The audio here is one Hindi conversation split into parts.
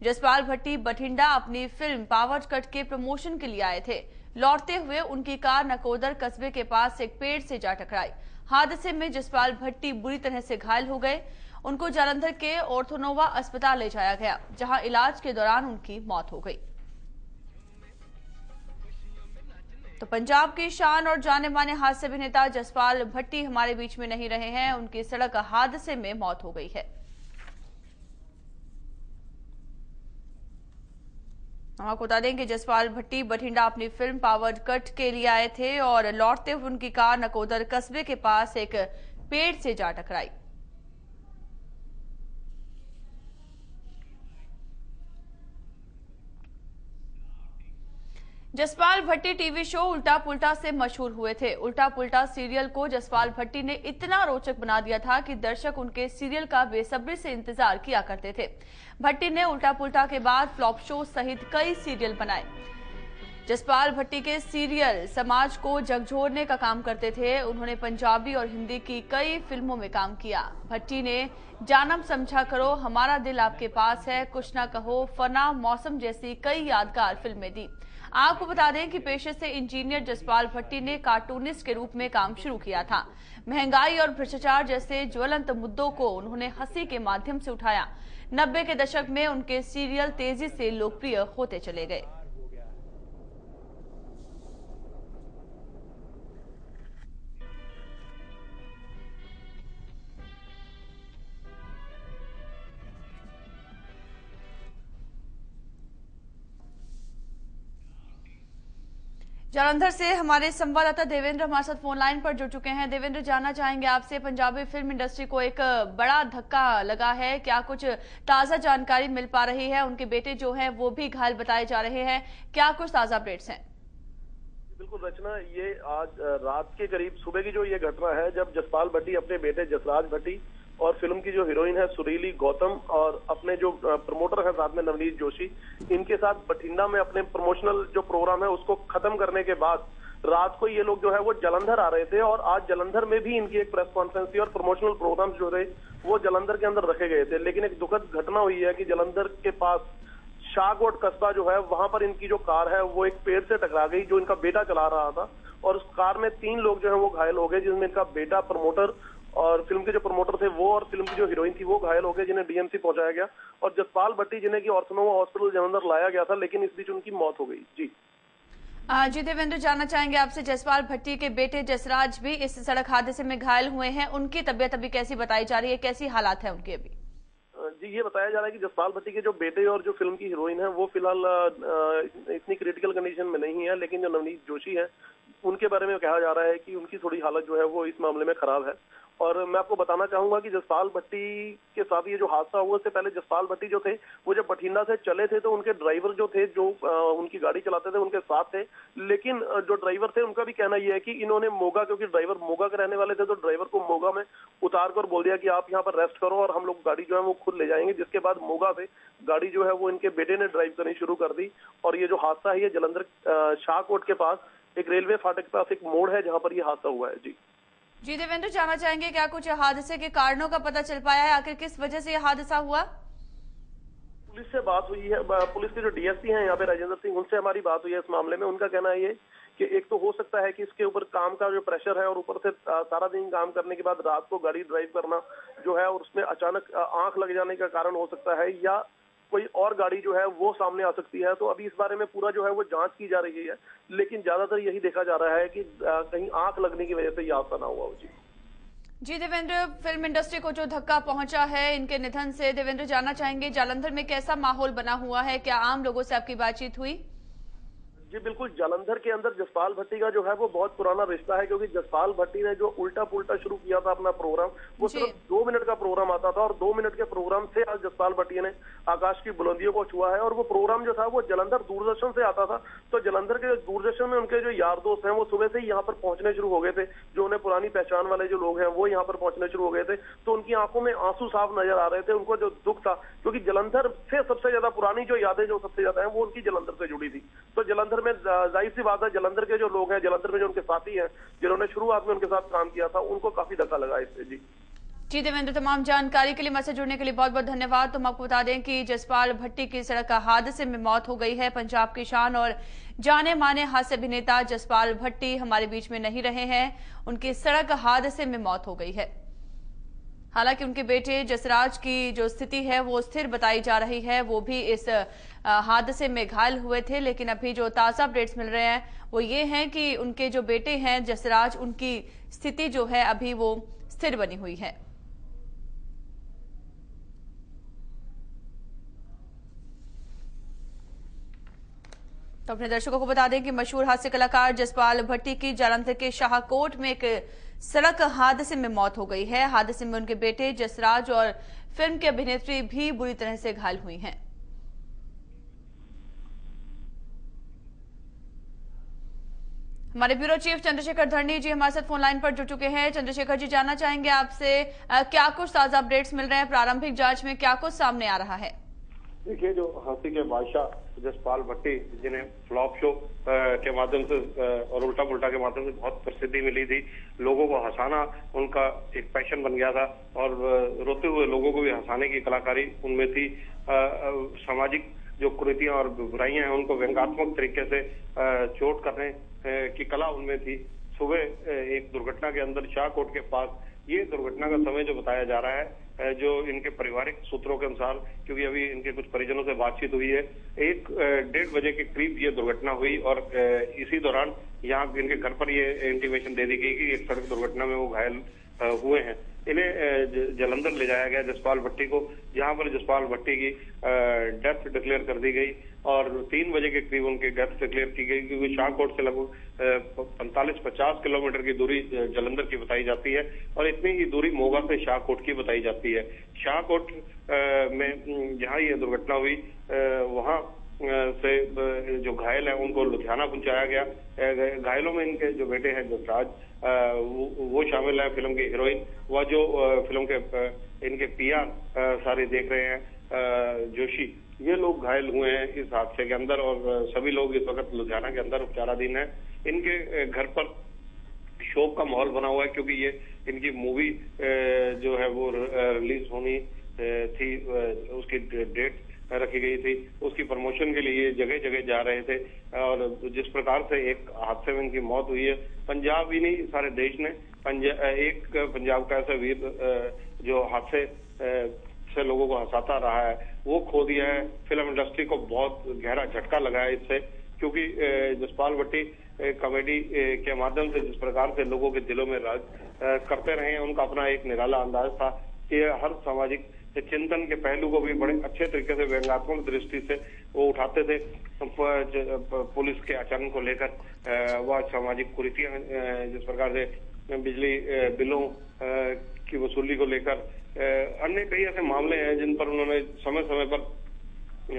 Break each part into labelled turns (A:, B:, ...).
A: जसपाल भट्टी बठिंडा अपनी फिल्म पावर कट के प्रमोशन के लिए आए थे। लौटते हुए उनकी कार नकोदर कस्बे के पास एक पेड़ से जा टकराई। हादसे में जसपाल भट्टी बुरी तरह से घायल हो गए। उनको जालंधर के ऑर्थोनोवा अस्पताल ले जाया गया, जहां इलाज के दौरान उनकी मौत हो गई। तो पंजाब की शान और जाने माने हास्य अभिनेता जसपाल भट्टी हमारे बीच में नहीं रहे हैं। उनकी सड़क हादसे में मौत हो गई है। हम आपको बता दें कि जसपाल भट्टी बठिंडा अपनी फिल्म पावर कट के लिए आए थे और लौटते हुए उनकी कार नकोदर कस्बे के पास एक पेड़ से जा टकराई। जसपाल भट्टी टीवी शो उल्टा पुल्टा से मशहूर हुए थे। उल्टा पुल्टा सीरियल को जसपाल भट्टी ने इतना रोचक बना दिया था कि दर्शक उनके सीरियल का बेसब्री से इंतजार किया करते थे। भट्टी ने उल्टा पुल्टा के बाद फ्लॉप शो सहित कई सीरियल बनाए। जसपाल भट्टी के सीरियल समाज को झकझोरने का काम करते थे। उन्होंने पंजाबी और हिंदी की कई फिल्मों में काम किया। भट्टी ने जानम समझा करो, हमारा दिल आपके पास है, कुछ ना कहो, फना, मौसम जैसी कई यादगार फिल्में दी। आपको बता दें कि पेशे से इंजीनियर जसपाल भट्टी ने कार्टूनिस्ट के रूप में काम शुरू किया था। महंगाई और भ्रष्टाचार जैसे ज्वलंत मुद्दों को उन्होंने हंसी के माध्यम से उठाया। 90 के दशक में उनके सीरियल तेजी से लोकप्रिय होते चले गए। जालंधर से हमारे संवाददाता देवेंद्र हमारे साथ फोन लाइन पर जुड़ चुके हैं। देवेंद्र, जानना चाहेंगे आपसे, पंजाबी फिल्म इंडस्ट्री को एक बड़ा धक्का लगा है, क्या कुछ ताजा जानकारी मिल पा रही है? उनके बेटे जो हैं वो भी घायल बताए जा रहे हैं, क्या कुछ ताजा अपडेट्स हैं?
B: बिल्कुल रचना, ये आज रात के करीब सुबह की जो ये घटना है, जब जसपाल भट्टी अपने बेटे जसराज भट्टी और फिल्म की जो हीरोइन है सुरीली गौतम और अपने जो प्रमोटर है साथ में नवनीत जोशी, इनके साथ बठिंडा में अपने प्रमोशनल जो प्रोग्राम है उसको खत्म करने के बाद रात को ये लोग जो है वो जालंधर आ रहे थे और आज जालंधर में भी इनकी एक प्रेस कॉन्फ्रेंस थी और प्रमोशनल प्रोग्राम्स जो थे वो जालंधर के अंदर रखे गए थे। लेकिन एक दुखद घटना हुई है कि जालंधर के पास शाहकोट कस्बा जो है वहां पर इनकी जो कार है वो एक पेड़ से टकरा गई, जो इनका बेटा चला रहा था, और उस कार में 3 लोग जो है वो घायल हो गए, जिसमें इनका बेटा, प्रमोटर और फिल्म के जो प्रमोटर थे वो और फिल्म की जो हीरोइन थी वो घायल हो गए, जिन्हें डीएमसी पहुंचाया गया। और जसपाल भट्टी जिन्हें की ऑर्थोनोवा हॉस्पिटल जालंधर लाया गया था, लेकिन इस बीच उनकी मौत हो गई। जी
A: देवेंद्र, जानना चाहेंगे आपसे, जसपाल भट्टी के बेटे जसराज भी इस सड़क हादसे में घायल हुए हैं, उनकी तबीयत अभी कैसी बताई जा रही है, कैसी हालात है उनकी अभी?
B: जी, ये बताया जा रहा है कि जसपाल भट्टी के जो बेटे और जो फिल्म की हीरोइन है वो फिलहाल इतनी क्रिटिकल कंडीशन में नहीं है, लेकिन जो नवनीत जोशी है उनके बारे में कहा जा रहा है कि उनकी थोड़ी हालत जो है वो इस मामले में खराब है। और मैं आपको बताना चाहूंगा कि जसपाल भट्टी के साथ ये जो हादसा हुआ, उससे पहले जसपाल भट्टी जो थे वो जब बठिंडा से चले थे तो उनके ड्राइवर जो थे, जो उनकी गाड़ी चलाते थे, उनके साथ थे। लेकिन जो ड्राइवर थे उनका भी कहना यह है कि इन्होंने मोगा, क्योंकि ड्राइवर मोगा के रहने वाले थे, तो ड्राइवर को मोगा में उतार कर बोल दिया कि आप यहाँ पर रेस्ट करो और हम लोग गाड़ी जो है वो खुद ले जाएंगे। जिसके बाद मोगा से गाड़ी जो है वो इनके बेटे ने ड्राइव करनी शुरू कर दी। और ये जो हादसा है ये जालंधर शाहकोट के पास एक रेलवे फाटक के पास एक मोड़ है जहां पर ये हादसा हुआ है।
A: जी देवेंद्र, जानना चाहेंगे क्या कुछ हादसे के कारणों का पता चल पाया है, आखिर किस वजह से यह हादसा हुआ?
B: पुलिस से बात हुई है, पुलिस के जो डीएसपी हैं यहाँ पे राजेंद्र सिंह, उनसे हमारी बात हुई है इस मामले में। उनका कहना है ये कि एक तो हो सकता है कि इसके ऊपर काम का जो प्रेशर है और ऊपर से सारा दिन काम करने के बाद रात को गाड़ी ड्राइव करना जो है और उसमें अचानक आंख लग जाने का कारण हो सकता है, या कोई और गाड़ी जो है वो सामने आ सकती है। तो अभी इस बारे में पूरा जो है वो जांच की जा रही है, लेकिन ज्यादातर यही देखा जा रहा है कि कहीं आंख लगने की वजह से ये हादसा ना हुआ हो।
A: जी देवेंद्र, फिल्म इंडस्ट्री को जो धक्का पहुंचा है इनके निधन से, देवेंद्र जानना चाहेंगे जालंधर में कैसा माहौल बना हुआ है, क्या आम लोगों से आपकी बातचीत हुई?
B: जी बिल्कुल, जालंधर के अंदर जसपाल भट्टी का जो है वो बहुत पुराना रिश्ता है, क्योंकि जसपाल भट्टी ने जो उल्टा पुल्टा शुरू किया था अपना प्रोग्राम, वो सिर्फ 2 मिनट का प्रोग्राम आता था और 2 मिनट के प्रोग्राम से आज जसपाल भट्टी ने आकाश की बुलंदियों को छुआ है। और वो प्रोग्राम जो था वो जालंधर दूरदर्शन से आता था, तो जालंधर के दूरदर्शन में उनके जो यार दोस्त हैं वो सुबह से ही यहाँ पर पहुंचने शुरू हो गए थे। जो उन्हें पुरानी पहचान वाले जो लोग हैं वो यहाँ पर पहुंचने शुरू हो गए थे, तो उनकी आंखों में आंसू साफ नजर आ रहे थे। उनको जो दुख था, क्योंकि जालंधर से सबसे ज्यादा पुरानी जो यादें जो सबसे ज्यादा है वो उनकी जालंधर से जुड़ी थी। तो जालंधर में जाहिर सी बात है, जालंधर के जो लोग हैं, जालंधर में जो उनके साथी हैं जिन्होंने शुरुआत में उनके साथ काम किया था, उनको काफी धक्का लगा इससे। जी
A: जी देवेंद्र, तमाम जानकारी के लिए हमसे जुड़ने के लिए बहुत बहुत धन्यवाद। तो हम आपको बता दें कि जसपाल भट्टी की सड़क हादसे में मौत हो गई है। पंजाब की शान और जाने माने हास्य अभिनेता जसपाल भट्टी हमारे बीच में नहीं रहे हैं, उनकी सड़क हादसे में मौत हो गई है। हालांकि उनके बेटे जसराज की जो स्थिति है वो स्थिर बताई जा रही है, वो भी इस हादसे में घायल हुए थे। लेकिन अभी जो ताजा अपडेट्स मिल रहे हैं वो ये हैं कि उनके जो बेटे हैं जसराज, उनकी स्थिति जो है अभी वो स्थिर बनी हुई है। तो अपने दर्शकों को बता दें कि मशहूर हास्य कलाकार जसपाल भट्टी की जालंधर के शाहकोट में एक सड़क हादसे में मौत हो गई है। हादसे में उनके बेटे जसराज और फिल्म की अभिनेत्री भी बुरी तरह से घायल हुई हैं। हमारे ब्यूरो चीफ चंद्रशेखर धरनी जी हमारे साथ फोन लाइन पर जुड़ चुके हैं। चंद्रशेखर जी, जानना चाहेंगे आपसे क्या कुछ ताजा अपडेट्स मिल रहे हैं, प्रारंभिक जांच में क्या कुछ सामने आ रहा है?
C: देखिए, जो हंसी के बादशाह जसपाल भट्टी, जिन्हें फ्लॉप शो के माध्यम से और उल्टा पुल्टा के माध्यम से बहुत प्रसिद्धि मिली थी, लोगों को हंसाना उनका एक पैशन बन गया था और रोते हुए लोगों को भी हंसाने की कलाकारी उनमें थी। सामाजिक जो कुरीतियां और बुराइयां हैं उनको व्यंग्यात्मक तरीके से चोट करने की कला उनमें थी। सुबह एक दुर्घटना के अंदर शाहकोट के पास, ये दुर्घटना का समय जो बताया जा रहा है, जो इनके पारिवारिक सूत्रों के अनुसार, क्योंकि अभी इनके कुछ परिजनों से बातचीत हुई है, 1-1:30 बजे के करीब ये दुर्घटना हुई और इसी दौरान यहाँ इनके घर पर ये इंटीमेशन दे दी गई कि एक सड़क दुर्घटना में वो घायल हुए हैं। इन्हें जालंधर ले जाया गया जसपाल भट्टी को, जहां पर जसपाल भट्टी की डेथ डिक्लेयर कर दी गई और 3 बजे के करीब उनकी डेथ डिक्लेयर की गई, क्योंकि शाहकोट से लगभग 45-50 किलोमीटर की दूरी जालंधर की बताई जाती है और इतनी ही दूरी मोगा से शाहकोट की बताई जाती है। शाहकोट में जहां ये दुर्घटना हुई वहां से जो घायल है उनको लुधियाना पहुंचाया गया। घायलों में इनके जो बेटे हैं जसराज, वो शामिल है, फिल्म की हीरोइन, वह जो फिल्म के इनके पिया सारे देख रहे हैं जोशी, ये लोग घायल हुए हैं इस हादसे के अंदर और सभी लोग इस वक्त लुधियाना के अंदर उपचाराधीन है। इनके घर पर शोक का माहौल बना हुआ है, क्योंकि ये इनकी मूवी जो है वो रिलीज होनी थी, उसकी डेट रखी गई थी, उसकी प्रमोशन के लिए जगह जगह जा रहे थे और जिस प्रकार से एक हादसे में इनकी मौत हुई है, पंजाब ही नहीं सारे देश ने एक पंजाब का ऐसा वीर जो हादसे से लोगों को हंसाता रहा है वो खो दिया है। फिल्म इंडस्ट्री को बहुत गहरा झटका लगा है इससे, क्योंकि जसपाल भट्टी कॉमेडी के माध्यम से जिस प्रकार से लोगों के दिलों में राज करते रहे हैं, उनका अपना एक निराला अंदाज था कि हर सामाजिक चिंतन के पहलू को भी बड़े अच्छे तरीके से व्यंग्यात्मक दृष्टि से वो उठाते थे। पुलिस के आचरण को लेकर वह सामाजिक कुरीतियां, जिस प्रकार से बिजली बिलों की वसूली को लेकर, अन्य कई ऐसे मामले हैं जिन पर उन्होंने समय समय पर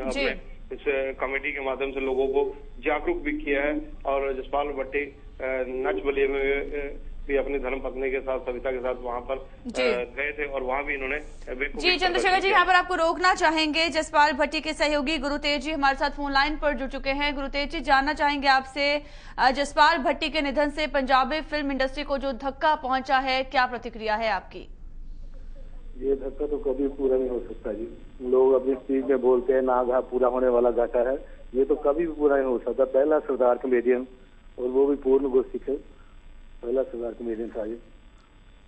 C: अपने इस कमेटी के माध्यम से लोगों को जागरूक भी किया है। और जसपाल भट्टी नच बलिए में भी अपनी धर्मपत्नी के साथ, सविता के साथ वहां पर गए थे और वहां भी इन्होंने
A: जी चंद्रशेखर जी, यहाँ पर आपको रोकना चाहेंगे। जसपाल भट्टी के सहयोगी गुरुतेज जी हमारे साथ फोन लाइन पर जुड़ चुके हैं। गुरुतेज जी, जानना चाहेंगे आपसे, जसपाल भट्टी के निधन से पंजाबी फिल्म इंडस्ट्री को जो धक्का पहुंचा है, क्या प्रतिक्रिया है आपकी?
D: ये धक्का तो कभी पूरा नहीं हो सकता जी। लोग अपनी स्पीच में बोलते हैं ना पूरा होने वाला घाटा है, ये तो कभी भी पूरा नहीं हो सकता। पहला सरदार कमेडियन, और वो भी पूर्ण गुरसिख है, पहला सरदार कमेडियन था ये,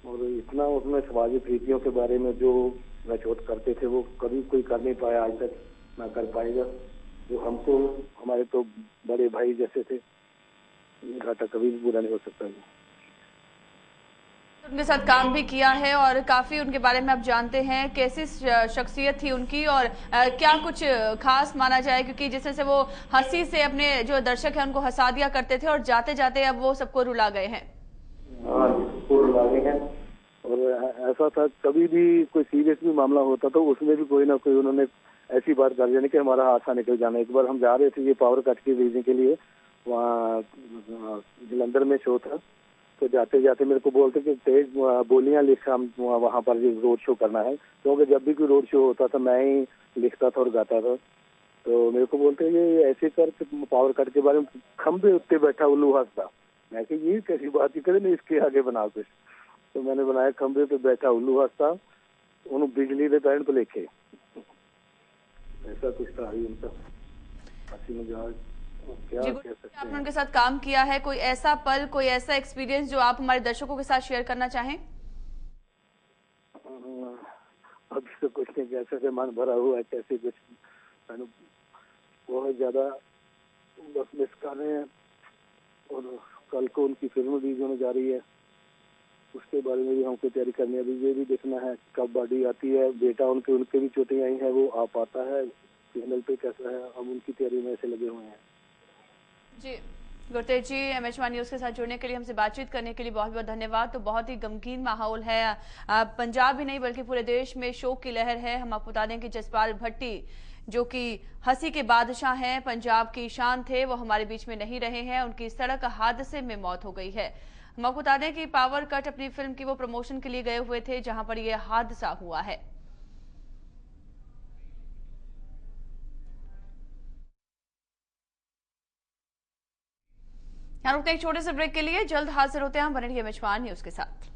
D: और इतना उसमें समाजी प्रीतियों के बारे में जो नचोट करते थे वो कभी कोई कर नहीं पाया, आज तक ना कर पाएगा। जो हमको हमारे तो बड़े भाई जैसे थे, घाटा कभी भी पूरा नहीं हो सकता जी।
A: उनके साथ काम भी किया है और काफी उनके बारे में आप जानते हैं, कैसी शख्सियत थी उनकी और क्या कुछ खास माना जाए, क्योंकि जिससे से वो हंसी से अपने जो दर्शक हैं उनको हंसा दिया करते थे और जाते जाते अब वो सबको रुला गए हैं।
D: हाँ, सबको रुला गए हैं। और ऐसा था, कभी भी कोई सीरियस भी मामला होता तो उसमें भी कोई ना कोई उन्होंने ऐसी बात कर जाने कि हमारा हादसा निकल जाना। एक बार हम जा रहे थे ये पावर कट के भेजने के लिए, वहाँ जलंधर में शो था, तो जाते जाते मेरे को बोलते कि तेज बोलियां लिख, हम वहाँ पर रोड शो करना है, क्योंकि जब भी कोई रोड शो होता था मैं ही लिखता था और गाता था। तो मेरे को बोलते ये ऐसे कर पावर कट के बारे में खंभे उत्ते बैठा उल्लू हंसता। मैं कि ये कैसी बात ही करे, नहीं इसके आगे बना कुछ। तो मैंने बनाया खंबे पे बैठा उल्लू हंसता, उन्होंने बिजली दे पैर पे लेके, ऐसा कुछ था ही उनका हंसी मजाक। क्या
A: जी,
D: कह सकते
A: आपने
D: हैं।
A: उनके साथ काम किया है, कोई ऐसा पल, कोई ऐसा एक्सपीरियंस जो आप हमारे दर्शकों के साथ शेयर करना चाहें?
D: अभी तो कुछ नहीं कह सकते, मन भरा हुआ है, कैसे कुछ मैंने बहुत ज्यादा बस मिस कर रहे हैं। और कल को उनकी फिल्म रिलीज होने जा रही है, उसके बारे में भी हमको तैयारी करनी है। अभी ये भी देखना है कब बॉडी आती है, बेटा उनके भी चोटें आई हैं, वो आ पाता है चैनल पे कैसा है, अब उनकी तैयारी में ऐसे लगे हुए हैं।
A: जी गुरतेज जी, MH1 न्यूज के साथ जुड़ने के लिए, हमसे बातचीत करने के लिए बहुत बहुत धन्यवाद। तो बहुत ही गमगीन माहौल है, पंजाब ही नहीं बल्कि पूरे देश में शोक की लहर है। हम आपको बता दें कि जसपाल भट्टी जो कि हंसी के बादशाह हैं, पंजाब की शान थे, वो हमारे बीच में नहीं रहे हैं। उनकी सड़क हादसे में मौत हो गई है। हम आपको बता दें कि पावर कट अपनी फिल्म की वो प्रमोशन के लिए गए हुए थे, जहां पर यह हादसा हुआ है। यहाँ रुकते हैं एक छोटे से ब्रेक के लिए, जल्द हाजिर होते हैं हम बने रहिए MH1 न्यूज के साथ।